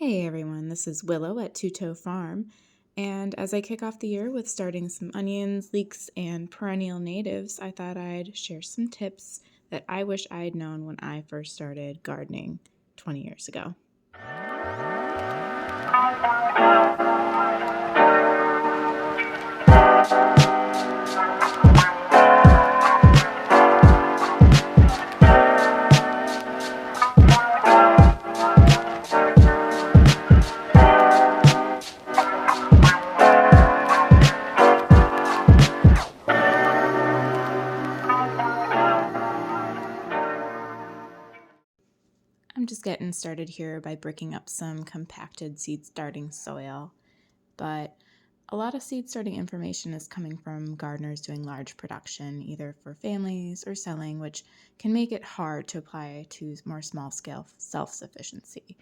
Hey everyone, this is Willow at Two Toe Farm, and as I kick off the year with starting some onions, leeks, and perennial natives, I thought I'd share some tips that I wish I'd known when I first started gardening 20 years ago. I'm just getting started here by breaking up some compacted seed starting soil, but a lot of seed starting information is coming from gardeners doing large production, either for families or selling, which can make it hard to apply to more small scale self sufficiency.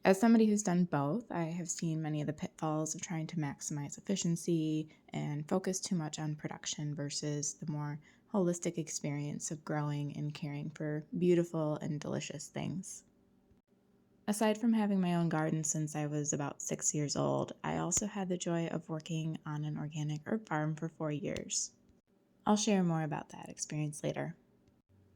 As somebody who's done both, I have seen many of the pitfalls of trying to maximize efficiency and focus too much on production versus the more holistic experience of growing and caring for beautiful and delicious things. Aside from having my own garden since I was about 6 years old, I also had the joy of working on an organic herb farm for 4 years. I'll share more about that experience later.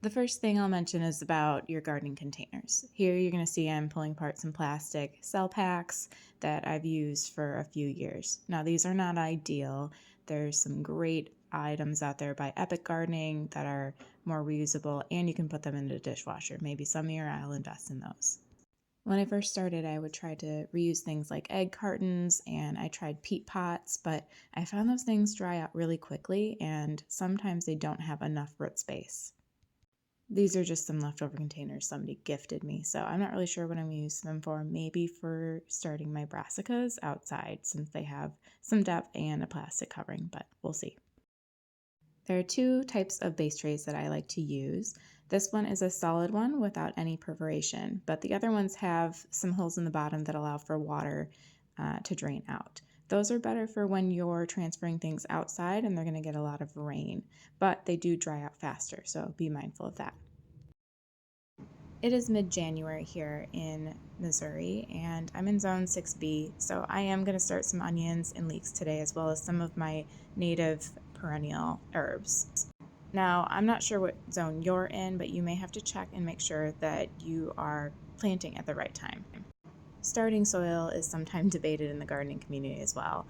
The first thing I'll mention is about your gardening containers. Here you're going to see I'm pulling apart some plastic cell packs that I've used for a few years. Now these are not ideal. There's some great items out there by Epic Gardening that are more reusable, and you can put them in the dishwasher. Maybe some year I'll invest in those. When I first started, I would try to reuse things like egg cartons, and I tried peat pots, but I found those things dry out really quickly and sometimes they don't have enough root space. These are just some leftover containers somebody gifted me, so I'm not really sure what I'm going to use them for. Maybe for starting my brassicas outside since they have some depth and a plastic covering, but we'll see. There are two types of base trays that I like to use. This one is a solid one without any perforation, but the other ones have some holes in the bottom that allow for water to drain out. Those are better for when you're transferring things outside and they're going to get a lot of rain, but they do dry out faster, so be mindful of that. It is mid-January here in Missouri, and I'm in zone 6B, so I am going to start some onions and leeks today, as well as some of my native perennial herbs. Now, I'm not sure what zone you're in, but you may have to check and make sure that you are planting at the right time. Starting soil is sometimes debated in the gardening community as well.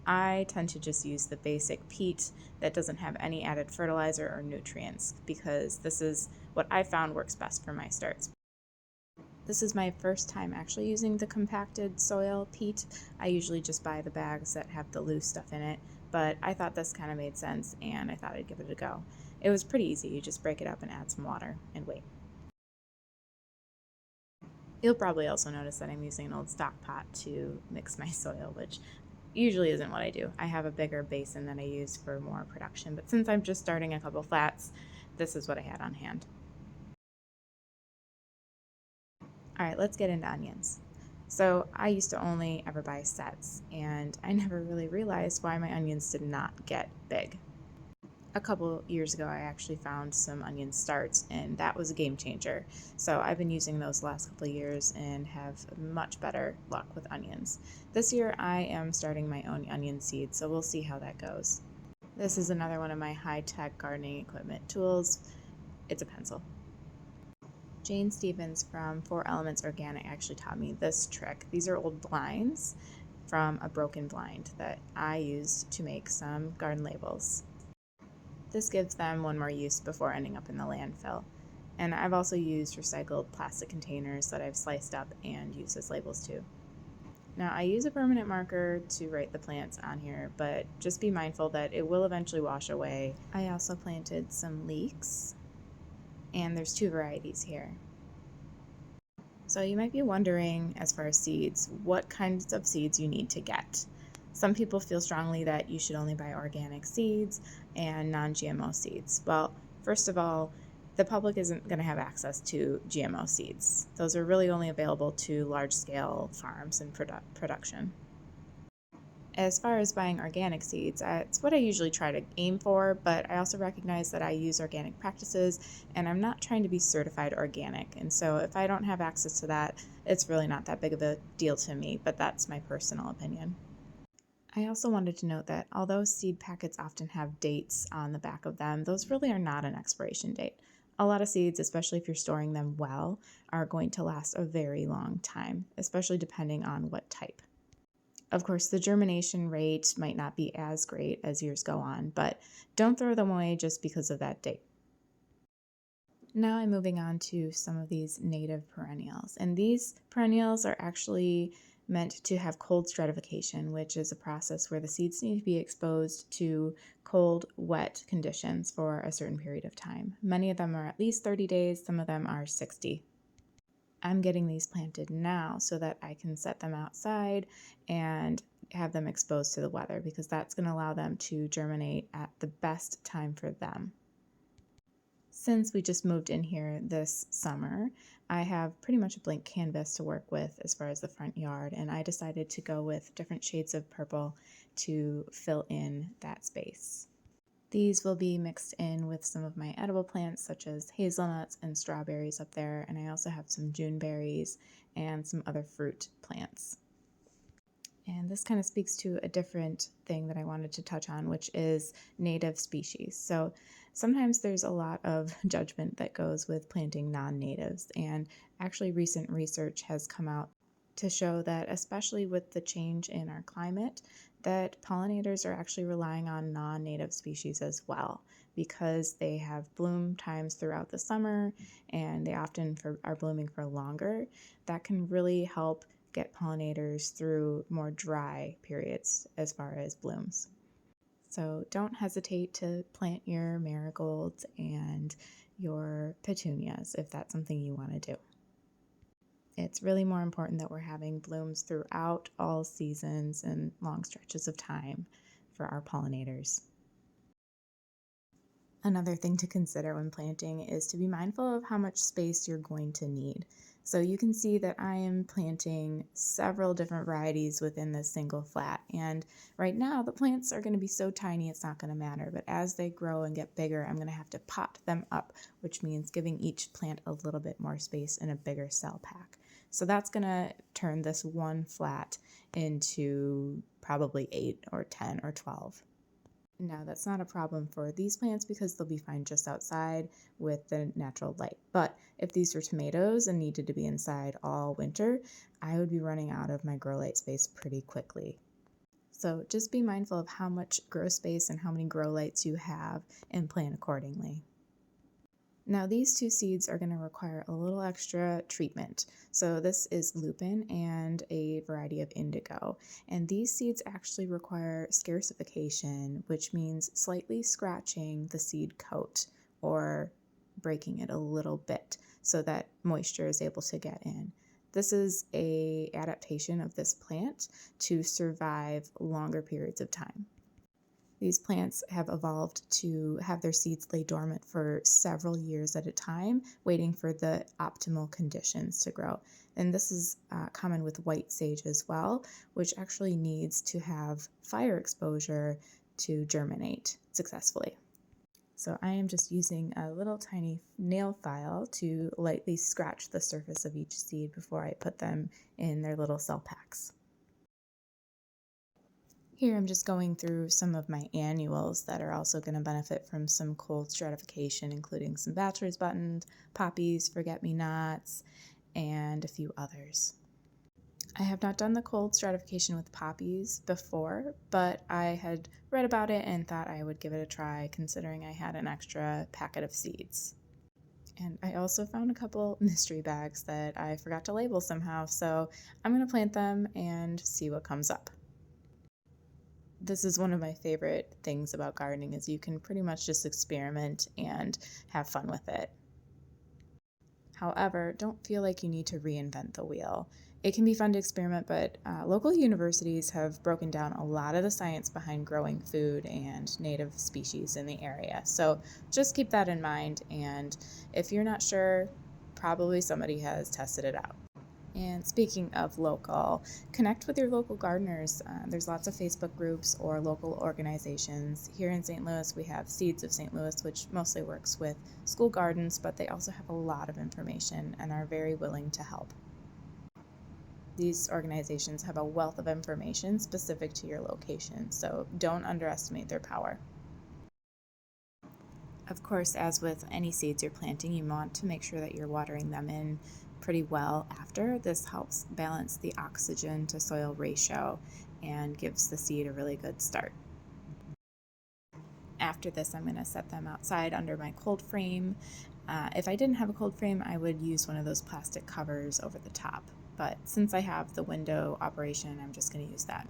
I tend to just use the basic peat that doesn't have any added fertilizer or nutrients because this is what I found works best for my starts. This is my first time actually using the compacted soil peat. I usually just buy the bags that have the loose stuff in it, but I thought this kind of made sense and I thought I'd give it a go. It was pretty easy. You just break it up and add some water and wait. You'll probably also notice that I'm using an old stock pot to mix my soil, which usually isn't what I do. I have a bigger basin that I use for more production, but since I'm just starting a couple flats, this is what I had on hand. All right, let's get into onions. So I used to only ever buy sets, and I never really realized why my onions did not get big. A couple years ago, I actually found some onion starts, and that was a game changer. So I've been using those the last couple of years and have much better luck with onions. This year, I am starting my own onion seeds, so we'll see how that goes. This is another one of my high-tech gardening equipment tools. It's a pencil. Jane Stevens from 4 Elements Organic actually taught me this trick. These are old blinds from a broken blind that I used to make some garden labels. This gives them one more use before ending up in the landfill. And I've also used recycled plastic containers that I've sliced up and used as labels too. Now I use a permanent marker to write the plants on here, but just be mindful that it will eventually wash away. I also planted some leeks, and there's 2 varieties here. So you might be wondering, as far as seeds, what kinds of seeds you need to get. Some people feel strongly that you should only buy organic seeds and non-GMO seeds. Well, first of all, the public isn't going to have access to GMO seeds. Those are really only available to large-scale farms and production. As far as buying organic seeds, it's what I usually try to aim for, but I also recognize that I use organic practices and I'm not trying to be certified organic. And so if I don't have access to that, it's really not that big of a deal to me, but that's my personal opinion. I also wanted to note that although seed packets often have dates on the back of them, those really are not an expiration date. A lot of seeds, especially if you're storing them well, are going to last a very long time, especially depending on what type. Of course, the germination rate might not be as great as years go on, but don't throw them away just because of that date. Now I'm moving on to some of these native perennials. And these perennials are actually meant to have cold stratification, which is a process where the seeds need to be exposed to cold, wet conditions for a certain period of time. Many of them are at least 30 days, some of them are 60. I'm getting these planted now so that I can set them outside and have them exposed to the weather because that's going to allow them to germinate at the best time for them. Since we just moved in here this summer, I have pretty much a blank canvas to work with as far as the front yard, and I decided to go with different shades of purple to fill in that space. These will be mixed in with some of my edible plants such as hazelnuts and strawberries up there, and I also have some June berries and some other fruit plants. And this kind of speaks to a different thing that I wanted to touch on, which is native species. So sometimes there's a lot of judgment that goes with planting non-natives, and actually recent research has come out to show that, especially with the change in our climate, that pollinators are actually relying on non-native species as well because they have bloom times throughout the summer and they often are blooming for longer. That can really help get pollinators through more dry periods as far as blooms. So don't hesitate to plant your marigolds and your petunias if that's something you want to do. It's really more important that we're having blooms throughout all seasons and long stretches of time for our pollinators. Another thing to consider when planting is to be mindful of how much space you're going to need. So you can see that I am planting several different varieties within this single flat. And right now the plants are going to be so tiny it's not going to matter. But as they grow and get bigger, I'm going to have to pot them up, which means giving each plant a little bit more space in a bigger cell pack. So that's going to turn this one flat into probably 8 or 10 or 12. Now, that's not a problem for these plants because they'll be fine just outside with the natural light. But if these were tomatoes and needed to be inside all winter, I would be running out of my grow light space pretty quickly. So just be mindful of how much grow space and how many grow lights you have and plan accordingly. Now these two seeds are going to require a little extra treatment. So this is lupin and a variety of indigo. And these seeds actually require scarification, which means slightly scratching the seed coat or breaking it a little bit so that moisture is able to get in. This is an adaptation of this plant to survive longer periods of time. These plants have evolved to have their seeds lay dormant for several years at a time, waiting for the optimal conditions to grow. And this is common with white sage as well, which actually needs to have fire exposure to germinate successfully. So I am just using a little tiny nail file to lightly scratch the surface of each seed before I put them in their little cell packs. Here I'm just going through some of my annuals that are also going to benefit from some cold stratification, including some bachelor's buttons, poppies, forget-me-nots, and a few others. I have not done the cold stratification with poppies before, but I had read about it and thought I would give it a try considering I had an extra packet of seeds. And I also found a couple mystery bags that I forgot to label somehow, so I'm going to plant them and see what comes up. This is one of my favorite things about gardening is you can pretty much just experiment and have fun with it. However, don't feel like you need to reinvent the wheel. It can be fun to experiment, but local universities have broken down a lot of the science behind growing food and native species in the area. So just keep that in mind, and if you're not sure, probably somebody has tested it out. And speaking of local, connect with your local gardeners. There's lots of Facebook groups or local organizations. Here in St. Louis, we have Seeds of St. Louis, which mostly works with school gardens, but they also have a lot of information and are very willing to help. These organizations have a wealth of information specific to your location, so don't underestimate their power. Of course, as with any seeds you're planting, you want to make sure that you're watering them in pretty well after. This helps balance the oxygen to soil ratio and gives the seed a really good start. After this, I'm going to set them outside under my cold frame. If I didn't have a cold frame, I would use one of those plastic covers over the top. But since I have the window operation, I'm just going to use that.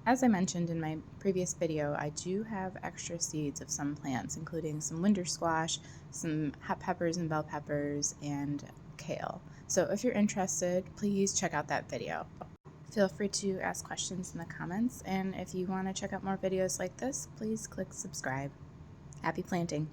As I mentioned in my previous video, I do have extra seeds of some plants, including some winter squash, some hot peppers and bell peppers, and kale. So if you're interested, please check out that video. Feel free to ask questions in the comments, and if you want to check out more videos like this, please click subscribe. Happy planting!